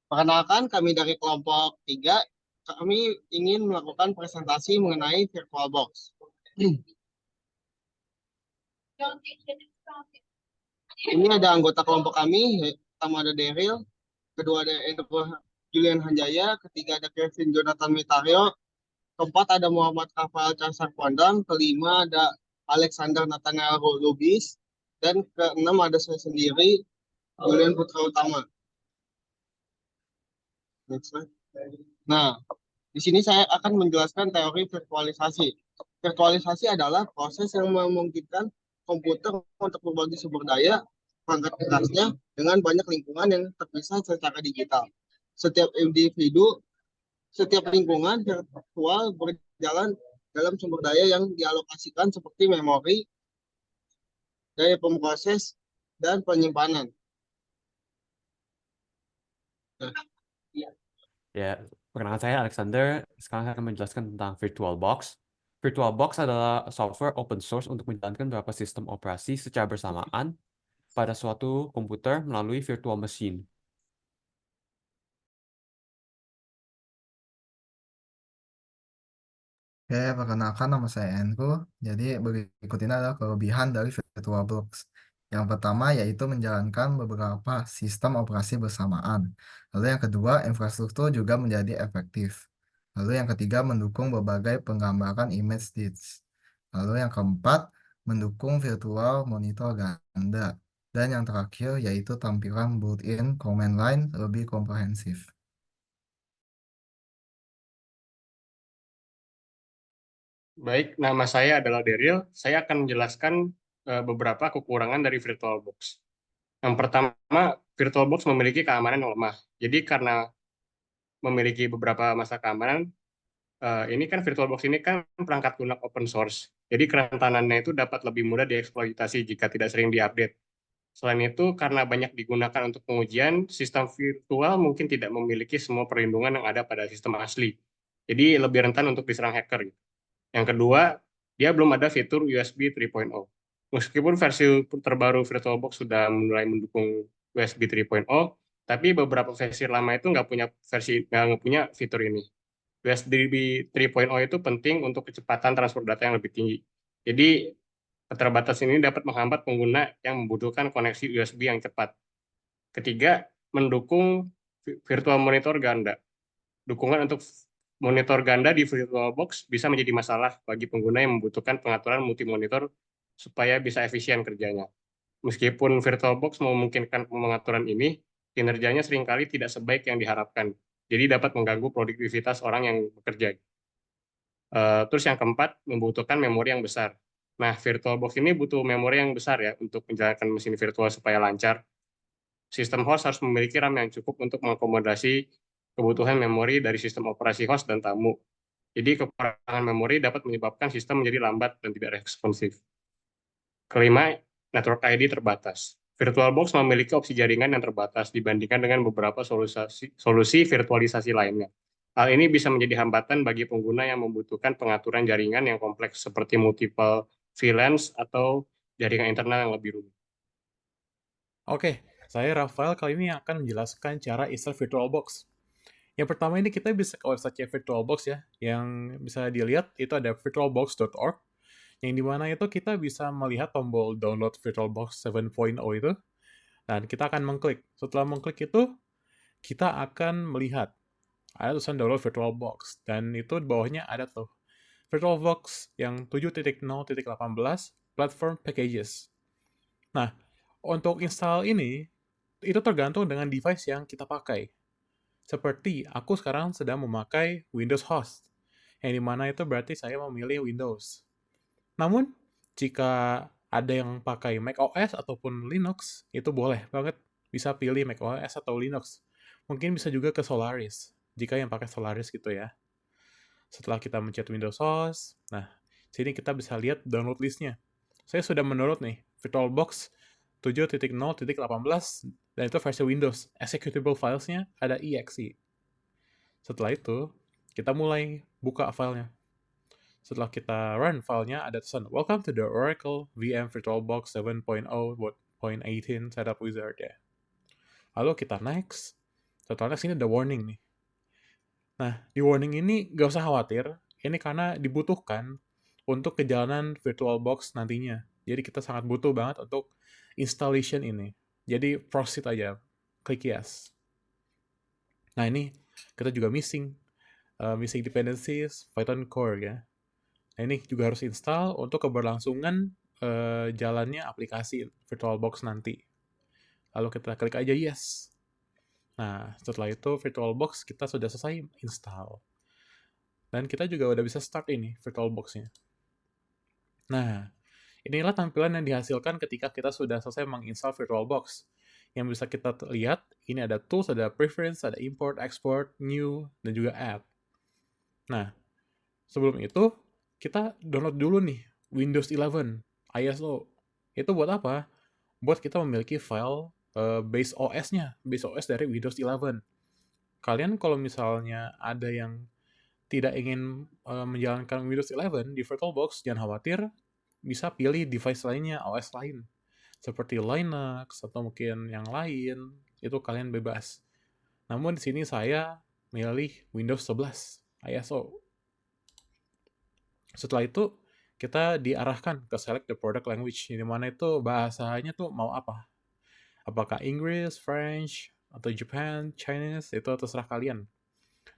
Perkenalkan, kami dari kelompok 3, kami ingin melakukan presentasi mengenai VirtualBox. Ini ada anggota kelompok kami, pertama ada Daryl, kedua ada Andrew Julian Hanjaya, ketiga ada Kevin Jonathan Mitario, keempat ada Muhammad Rafael Casar Pondang, kelima ada Alexander Nathaniel Lubis, dan keenam ada saya sendiri, Julian Putra Utama. Next slide. Nah, di sini saya akan menjelaskan teori virtualisasi. Virtualisasi adalah proses yang memungkinkan komputer untuk berbagi sumber daya perangkat kerasnya dengan banyak lingkungan yang terpisah secara digital. Setiap individu, setiap lingkungan virtual berjalan dalam sumber daya yang dialokasikan seperti memori, daya pemroses, dan penyimpanan. Nah, Ya, perkenalkan saya Alexander. Sekarang saya akan menjelaskan tentang VirtualBox. VirtualBox adalah software open source untuk menjalankan beberapa sistem operasi secara bersamaan pada suatu komputer melalui virtual machine. Oke, perkenalkan nama saya Andrew. Jadi berikut ini adalah kelebihan dari VirtualBox. Yang pertama yaitu menjalankan beberapa sistem operasi bersamaan. Lalu yang kedua, infrastruktur juga menjadi efektif. Lalu yang ketiga, mendukung berbagai penggambaran image stage. Lalu yang keempat, mendukung virtual monitor ganda. Dan yang terakhir yaitu tampilan built-in command line lebih komprehensif. Baik, nama saya adalah Daryl. Saya akan menjelaskan beberapa kekurangan dari VirtualBox. Yang pertama, VirtualBox memiliki keamanan yang lemah. Jadi karena memiliki beberapa masalah keamanan, ini kan VirtualBox ini kan perangkat lunak open source. Jadi kerentanannya itu dapat lebih mudah dieksploitasi jika tidak sering diupdate. Selain itu, karena banyak digunakan untuk pengujian, sistem virtual mungkin tidak memiliki semua perlindungan yang ada pada sistem asli. Jadi lebih rentan untuk diserang hacker. Yang kedua, dia belum ada fitur USB 3.0. Meskipun versi terbaru VirtualBox sudah mulai mendukung USB 3.0, tapi beberapa versi lama itu nggak punya fitur ini. USB 3.0 itu penting untuk kecepatan transfer data yang lebih tinggi. Jadi keterbatasan ini dapat menghambat pengguna yang membutuhkan koneksi USB yang cepat. Ketiga, mendukung virtual monitor ganda. Dukungan untuk monitor ganda di VirtualBox bisa menjadi masalah bagi pengguna yang membutuhkan pengaturan multi-monitor supaya bisa efisien kerjanya. Meskipun VirtualBox memungkinkan pengaturan ini, kinerjanya seringkali tidak sebaik yang diharapkan. Jadi dapat mengganggu produktivitas orang yang bekerja. Terus yang keempat, membutuhkan memori yang besar. Nah, VirtualBox ini butuh memori yang besar ya untuk menjalankan mesin virtual supaya lancar. Sistem host harus memiliki RAM yang cukup untuk mengakomodasi kebutuhan memori dari sistem operasi host dan tamu. Jadi kekurangan memori dapat menyebabkan sistem menjadi lambat dan tidak responsif. Kelima, network ID terbatas. VirtualBox memiliki opsi jaringan yang terbatas dibandingkan dengan beberapa solusi virtualisasi lainnya. Hal ini bisa menjadi hambatan bagi pengguna yang membutuhkan pengaturan jaringan yang kompleks seperti multiple VLANs atau jaringan internal yang lebih rumit. Oke, saya Rafael kali ini akan menjelaskan cara install VirtualBox. Yang pertama ini kita bisa ke website VirtualBox ya, yang bisa dilihat itu ada virtualbox.org, yang dimana itu kita bisa melihat tombol download VirtualBox 7.0 itu, dan kita akan mengklik. Setelah mengklik itu, kita akan melihat ada tulisan download VirtualBox, dan itu di bawahnya ada tuh VirtualBox yang 7.0.18 Platform Packages. Nah, untuk install ini, itu tergantung dengan device yang kita pakai. Seperti aku sekarang sedang memakai Windows Host, yang dimana itu berarti saya memilih Windows. Namun, jika ada yang pakai Mac OS ataupun Linux, itu boleh banget bisa pilih Mac OS atau Linux. Mungkin bisa juga ke Solaris, jika yang pakai Solaris gitu ya. Setelah kita mencet Windows Host, nah, sini kita bisa lihat download listnya. Saya sudah mendownload nih, VirtualBox 7.0.18 dan itu versi Windows. Executable filesnya ada exe. Setelah itu, kita mulai buka filenya. Setelah kita run filenya, ada tulisan Welcome to the Oracle VM VirtualBox 7.0.18 Setup Wizard ya. Lalu kita next. Setelah sini ada warning nih. Nah, di warning ini nggak usah khawatir, ini karena dibutuhkan untuk kejalanan VirtualBox nantinya. Jadi kita sangat butuh banget untuk installation ini. Jadi proceed aja, klik yes. Nah ini kita juga missing dependencies Python core ya. Nah ini juga harus install untuk keberlangsungan jalannya aplikasi VirtualBox nanti. Lalu kita klik aja yes. Nah, setelah itu VirtualBox kita sudah selesai install. Dan kita juga udah bisa start ini VirtualBox-nya. Nah, inilah tampilan yang dihasilkan ketika kita sudah selesai menginstal VirtualBox. Yang bisa kita lihat, ini ada tools, ada preference, ada import, export, new, dan juga add. Nah, sebelum itu, kita download dulu nih Windows 11 ISO. Itu buat apa? Buat kita memiliki file base OS-nya, base OS dari Windows 11. Kalian kalau misalnya ada yang tidak ingin menjalankan Windows 11 di VirtualBox, jangan khawatir, bisa pilih device lainnya, OS lain. Seperti Linux atau mungkin yang lain, itu kalian bebas. Namun di sini saya milih Windows 11 ISO. Setelah itu, kita diarahkan ke select the product language, di mana itu bahasanya tuh mau apa. Apakah Inggris, French, atau Japan, Chinese, itu terserah kalian.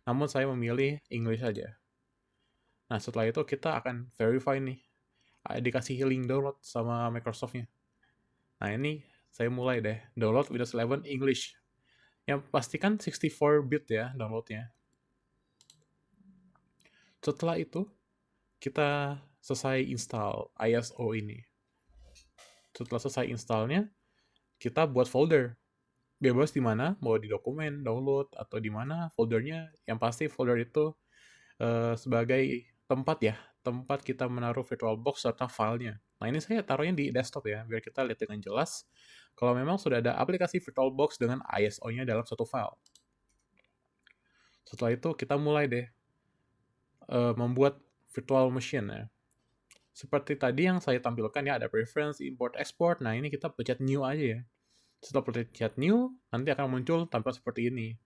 Namun saya memilih English saja. Nah, setelah itu kita akan verify nih. Dikasih link download sama Microsoft-nya. Nah, ini saya mulai deh. Download Windows 11 English. Yang pastikan 64-bit ya downloadnya. Setelah itu, kita selesai install ISO ini. Setelah selesai installnya, kita buat folder. Bebas di mana, mau di dokumen, download, atau di mana foldernya. Yang pasti folder itu sebagai tempat ya, tempat kita menaruh VirtualBox serta filenya. Nah ini saya taruhnya di desktop ya, biar kita lihat dengan jelas kalau memang sudah ada aplikasi VirtualBox dengan ISO-nya dalam satu file. Setelah itu kita mulai deh membuat virtual machine ya. Seperti tadi yang saya tampilkan ya, ada preference, import, export. Nah ini kita pencet new aja ya. Setelah pencet new, nanti akan muncul tampilan seperti ini.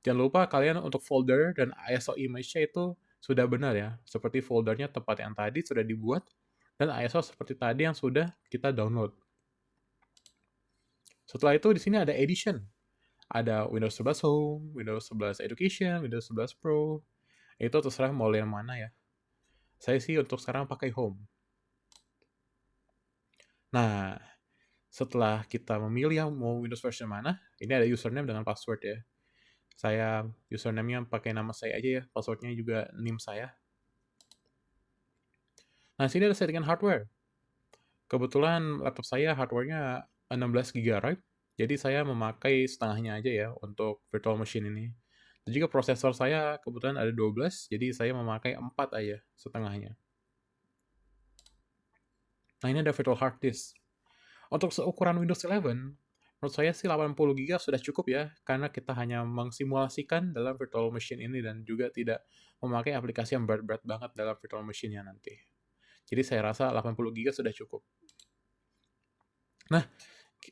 Jangan lupa kalian untuk folder dan ISO image-nya itu sudah benar ya. Seperti foldernya tempat yang tadi sudah dibuat, dan ISO seperti tadi yang sudah kita download. Setelah itu di sini ada edition. Ada Windows 11 Home, Windows 11 Education, Windows 11 Pro. Itu terserah mau yang mana ya. Saya sih untuk sekarang pakai Home. Nah, setelah kita memilih yang mau Windows version mana, ini ada username dengan password ya. Saya username-nya pakai nama saya aja ya, passwordnya juga NIM saya. Nah, sini ada settingan hardware. Kebetulan laptop saya hardware-nya 16 GB, jadi saya memakai setengahnya aja ya untuk virtual machine ini. Dan juga prosesor saya kebetulan ada 12, jadi saya memakai 4 aja setengahnya. Nah, ini ada virtual hard disk. Untuk seukuran Windows 11, menurut saya sih 80 GB sudah cukup ya, karena kita hanya mengsimulasikan dalam virtual machine ini dan juga tidak memakai aplikasi yang berat-berat banget dalam virtual machine-nya nanti. Jadi saya rasa 80 GB sudah cukup. Nah,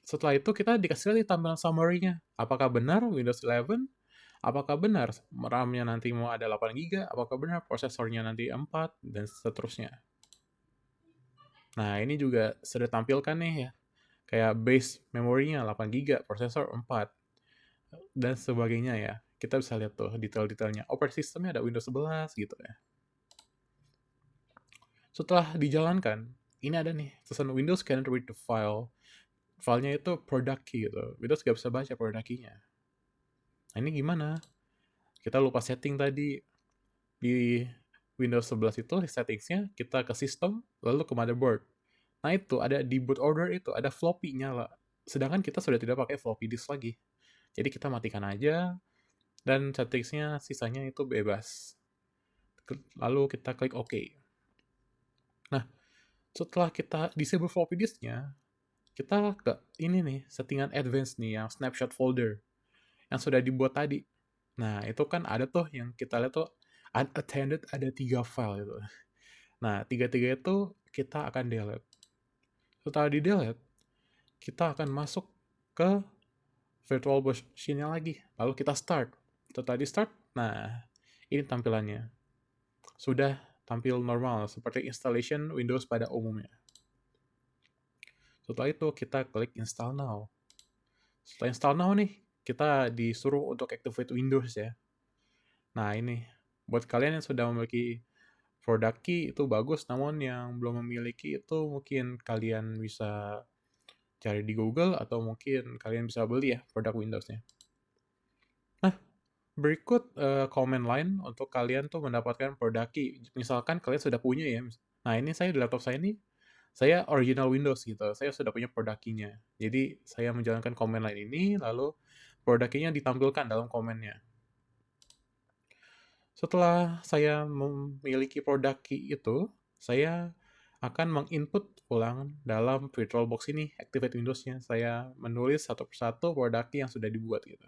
setelah itu kita dikasih lihat tampilan summary-nya. Apakah benar Windows 11? Apakah benar RAM-nya nanti mau ada 8 GB? Apakah benar prosesornya nanti 4? Dan seterusnya. Nah, ini juga sudah tampilkan nih ya. Kayak base memorinya 8 GB, prosesor 4, dan sebagainya ya. Kita bisa lihat tuh detail-detailnya. Operating systemnya ada Windows 11 gitu ya. Setelah dijalankan, ini ada nih, tulisan Windows cannot read the file. Filenya itu product key gitu. Windows gak bisa baca product key-nya. Nah ini gimana? Kita lupa setting tadi. Di Windows 11 itu settingsnya kita ke sistem, lalu ke motherboard. Nah itu ada di boot order itu, ada floppy nyala. Sedangkan kita sudah tidak pakai floppy disk lagi. Jadi kita matikan aja, dan settingsnya sisanya itu bebas. Lalu kita klik OK. Nah, setelah kita disable floppy disknya, kita ke ini nih, settingan advance nih, yang snapshot folder. Yang sudah dibuat tadi. Nah, itu kan ada tuh yang kita lihat tuh, unattended ada 3 file itu. Nah, 3-3 itu kita akan delete. Setelah di delete, kita akan masuk ke VirtualBox-nya lagi. Lalu kita start. Setelah di start, nah ini tampilannya. Sudah tampil normal seperti installation Windows pada umumnya. Setelah itu kita klik install now. Setelah install now nih, kita disuruh untuk activate Windows ya. Nah ini, buat kalian yang sudah memiliki product key itu bagus, namun yang belum memiliki itu mungkin kalian bisa cari di Google atau mungkin kalian bisa beli ya produk Windows-nya. Nah, berikut command line untuk kalian tuh mendapatkan product key. Misalkan kalian sudah punya ya. Nah, ini saya di laptop saya ini, saya original Windows gitu. Saya sudah punya product key-nya. Jadi, saya menjalankan command line ini, lalu product key-nya ditampilkan dalam command-nya. Setelah saya memiliki product key itu, saya akan menginput ulang dalam VirtualBox ini, activate Windows-nya. Saya menulis satu persatu product key yang sudah dibuat gitu.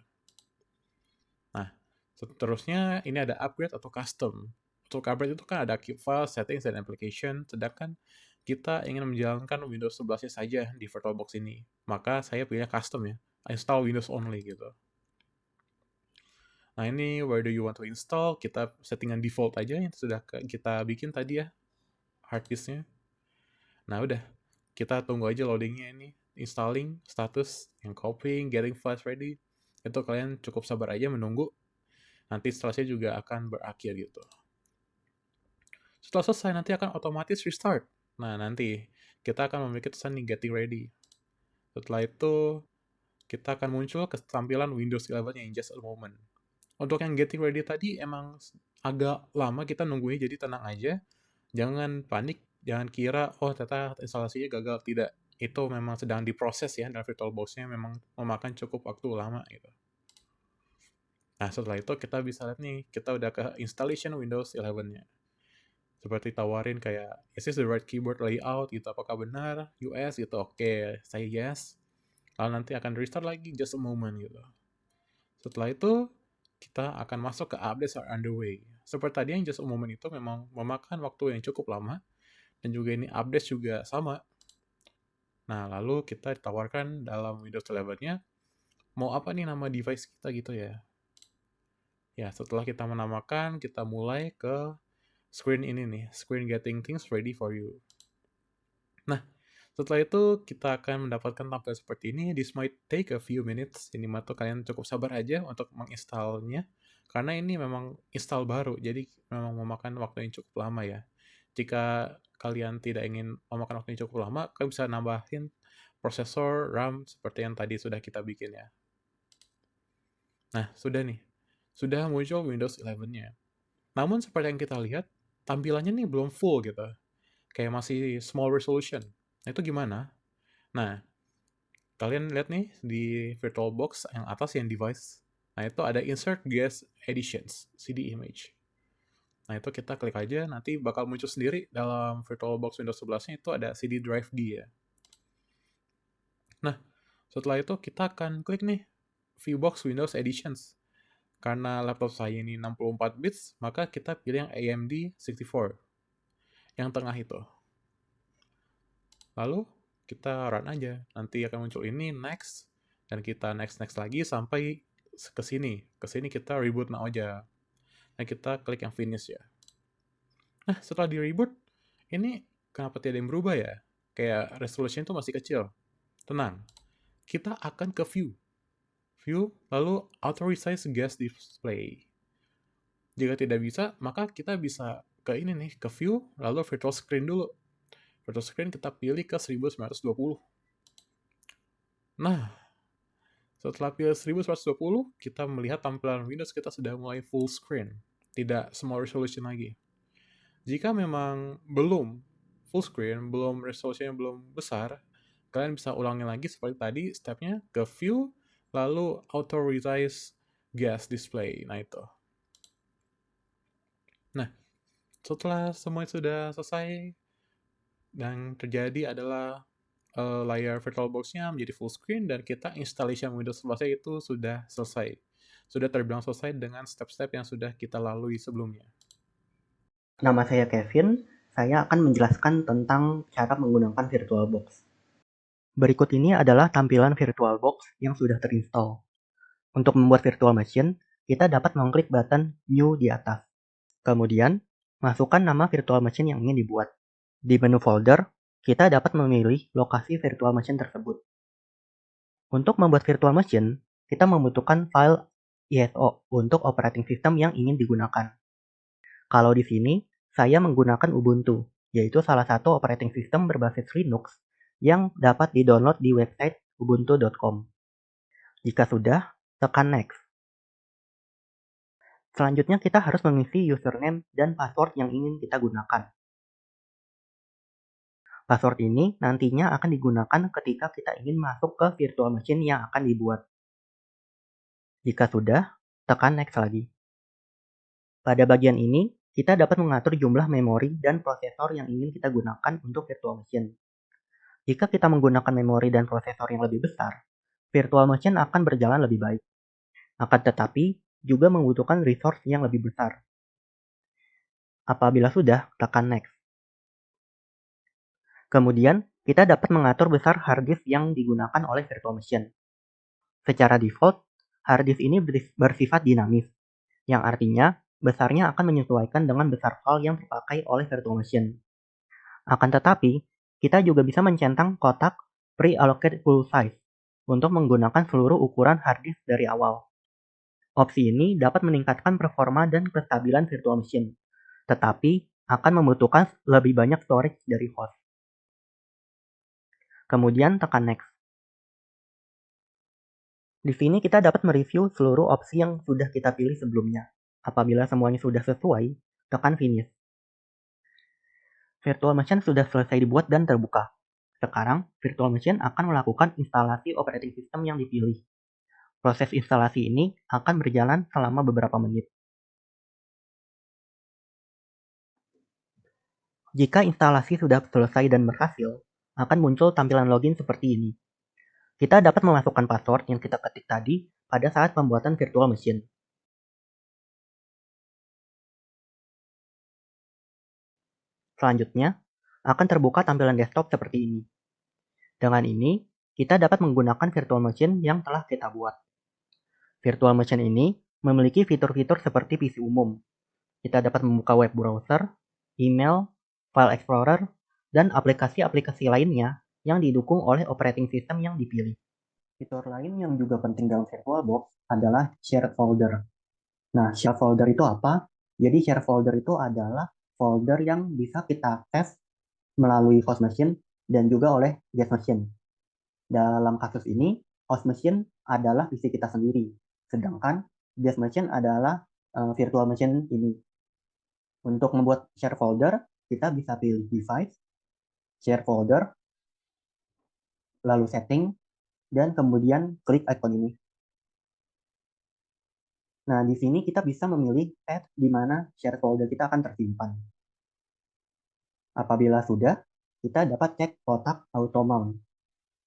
Nah, seterusnya ini ada upgrade atau custom. Untuk upgrade itu kan ada keep file, settings, dan application, sedangkan kita ingin menjalankan Windows 11-nya saja di VirtualBox ini. Maka saya pilih custom ya, install Windows only gitu. Nah ini where do you want to install, kita settingan default aja yang sudah kita bikin tadi ya, hard disk-nya. Nah udah, kita tunggu aja loadingnya ini, installing, status, yang copying, getting files ready. Itu kalian cukup sabar aja menunggu, nanti setelahnya juga akan berakhir gitu. Setelah selesai nanti akan otomatis restart. Nah nanti kita akan memiliki tulisan nih getting ready. Setelah itu kita akan muncul ke tampilan Windows 11 yang just a moment. Untuk yang getting ready tadi emang agak lama kita nunggunya, jadi tenang aja. Jangan panik, jangan kira, oh ternyata instalasinya gagal. Tidak, itu memang sedang diproses ya, dan VirtualBox-nya memang memakan cukup waktu lama gitu. Nah setelah itu kita bisa lihat nih, kita udah ke installation Windows 11-nya. Seperti tawarin kayak, is this the right keyboard layout gitu, apakah benar, US gitu, oke, saya yes. Lalu nanti akan restart lagi, just a moment gitu. Setelah itu, kita akan masuk ke updates are underway. Seperti tadi yang just a moment itu memang memakan waktu yang cukup lama, dan juga ini update juga sama. Nah, lalu kita ditawarkan dalam Windows 11-nya, mau apa nih nama device kita gitu ya. Ya, setelah kita menamakan, kita mulai ke screen ini nih, screen getting things ready for you. Nah, setelah itu kita akan mendapatkan tampilan seperti ini. This might take a few minutes. Ini mah tuh kalian cukup sabar aja untuk menginstalnya. Karena ini memang install baru, jadi memang memakan waktu yang cukup lama ya. Jika kalian tidak ingin memakan waktu yang cukup lama, kalian bisa nambahin prosesor, RAM, seperti yang tadi sudah kita bikin ya. Nah, sudah nih. Sudah muncul Windows 11-nya. Namun seperti yang kita lihat, tampilannya nih belum full gitu. Kayak masih small resolution. Nah, itu gimana? Nah, kalian lihat nih di VirtualBox yang atas yang device. Nah, itu ada insert guest editions, CD image. Nah, itu kita klik aja, nanti bakal muncul sendiri dalam VirtualBox Windows 11-nya itu ada CD drive D ya. Nah, setelah itu kita akan klik nih VBox Windows Editions. Karena laptop saya ini 64 bits, maka kita pilih yang AMD 64. Yang tengah itu. Lalu kita run aja. Nanti akan muncul ini, next. Dan kita next lagi sampai ke sini. Ke sini kita reboot now aja. Nah, kita klik yang finish ya. Nah, setelah di reboot, ini kenapa tidak ada yang berubah ya? Kayak resolution itu masih kecil. Tenang. Kita akan ke view. View, lalu authorize guest display. Jika tidak bisa, maka kita bisa ke ini nih, ke view, lalu virtual screen dulu. Virtual screen kita pilih ke 1920. Nah, setelah pilih 1920, kita melihat tampilan Windows kita sudah mulai full screen. Tidak small resolution lagi. Jika memang belum full screen, belum resolusinya belum besar, kalian bisa ulangi lagi seperti tadi, stepnya ke view, lalu authorize guest display. Nah, itu. Nah, setelah semua sudah selesai, dan terjadi adalah layar VirtualBox-nya menjadi full screen, dan kita installation Windows 11 itu sudah selesai. Sudah terbilang selesai dengan step-step yang sudah kita lalui sebelumnya. Nama saya Kevin, saya akan menjelaskan tentang cara menggunakan VirtualBox. Berikut ini adalah tampilan VirtualBox yang sudah terinstall. Untuk membuat virtual machine, kita dapat mengklik button New di atas. Kemudian, masukkan nama virtual machine yang ingin dibuat. Di menu folder, kita dapat memilih lokasi virtual machine tersebut. Untuk membuat virtual machine, kita membutuhkan file ISO untuk operating system yang ingin digunakan. Kalau di sini, saya menggunakan Ubuntu, yaitu salah satu operating system berbasis Linux yang dapat di-download di website ubuntu.com. Jika sudah, tekan Next. Selanjutnya kita harus mengisi username dan password yang ingin kita gunakan. Password ini nantinya akan digunakan ketika kita ingin masuk ke virtual machine yang akan dibuat. Jika sudah, tekan Next lagi. Pada bagian ini, kita dapat mengatur jumlah memori dan prosesor yang ingin kita gunakan untuk virtual machine. Jika kita menggunakan memori dan prosesor yang lebih besar, virtual machine akan berjalan lebih baik. Akan tetapi, juga membutuhkan resource yang lebih besar. Apabila sudah, tekan Next. Kemudian, kita dapat mengatur besar hard disk yang digunakan oleh virtual machine. Secara default, hard disk ini bersifat dinamis, yang artinya besarnya akan menyesuaikan dengan besar file yang dipakai oleh virtual machine. Akan tetapi, kita juga bisa mencentang kotak pre-allocate full size untuk menggunakan seluruh ukuran hard disk dari awal. Opsi ini dapat meningkatkan performa dan kestabilan virtual machine, tetapi akan membutuhkan lebih banyak storage dari host. Kemudian tekan Next. Di sini kita dapat mereview seluruh opsi yang sudah kita pilih sebelumnya. Apabila semuanya sudah sesuai, tekan Finish. Virtual machine sudah selesai dibuat dan terbuka. Sekarang, virtual machine akan melakukan instalasi operating system yang dipilih. Proses instalasi ini akan berjalan selama beberapa menit. Jika instalasi sudah selesai dan berhasil, akan muncul tampilan login seperti ini. Kita dapat memasukkan password yang kita ketik tadi pada saat pembuatan virtual machine. Selanjutnya, akan terbuka tampilan desktop seperti ini. Dengan ini, kita dapat menggunakan virtual machine yang telah kita buat. Virtual machine ini memiliki fitur-fitur seperti PC umum. Kita dapat membuka web browser, email, file explorer, dan aplikasi-aplikasi lainnya yang didukung oleh operating system yang dipilih. Fitur lain yang juga penting dalam VirtualBox adalah shared folder. Nah, shared folder itu apa? Jadi shared folder itu adalah folder yang bisa kita akses melalui host machine dan juga oleh guest machine. Dalam kasus ini, host machine adalah PC kita sendiri, sedangkan guest machine adalah virtual machine ini. Untuk membuat share folder, kita bisa pilih device, share folder, lalu setting, dan kemudian klik icon ini. Nah, di sini kita bisa memilih tab di mana share folder kita akan tersimpan. Apabila sudah, kita dapat cek kotak auto mount.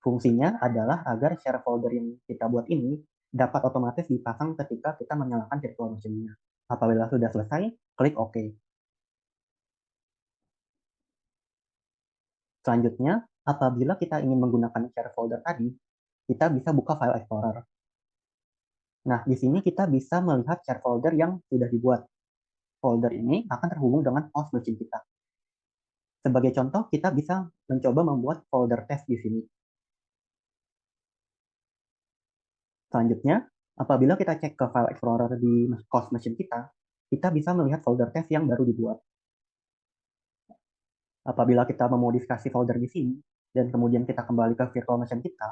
Fungsinya adalah agar share folder yang kita buat ini dapat otomatis dipasang ketika kita menyalakan virtual machine-nya. Apabila sudah selesai, klik OK. Selanjutnya, apabila kita ingin menggunakan share folder tadi, kita bisa buka file explorer. Nah, di sini kita bisa melihat share folder yang sudah dibuat. Folder ini akan terhubung dengan host machine kita. Sebagai contoh, kita bisa mencoba membuat folder test di sini. Selanjutnya, apabila kita cek ke file explorer di host machine kita bisa melihat folder test yang baru dibuat. Apabila kita memodifikasi folder di sini, dan kemudian kita kembali ke virtual machine kita,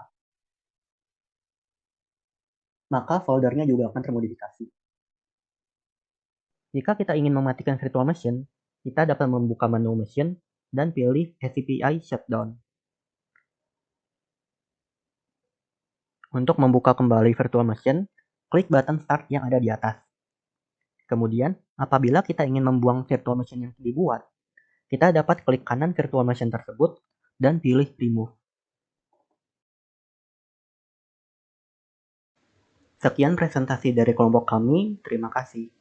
maka foldernya juga akan termodifikasi. Jika kita ingin mematikan virtual machine, kita dapat membuka menu machine dan pilih SCPI Shutdown. Untuk membuka kembali virtual machine, klik button Start yang ada di atas. Kemudian, apabila kita ingin membuang virtual machine yang dibuat, kita dapat klik kanan virtual machine tersebut dan pilih Remove. Sekian presentasi dari kelompok kami, terima kasih.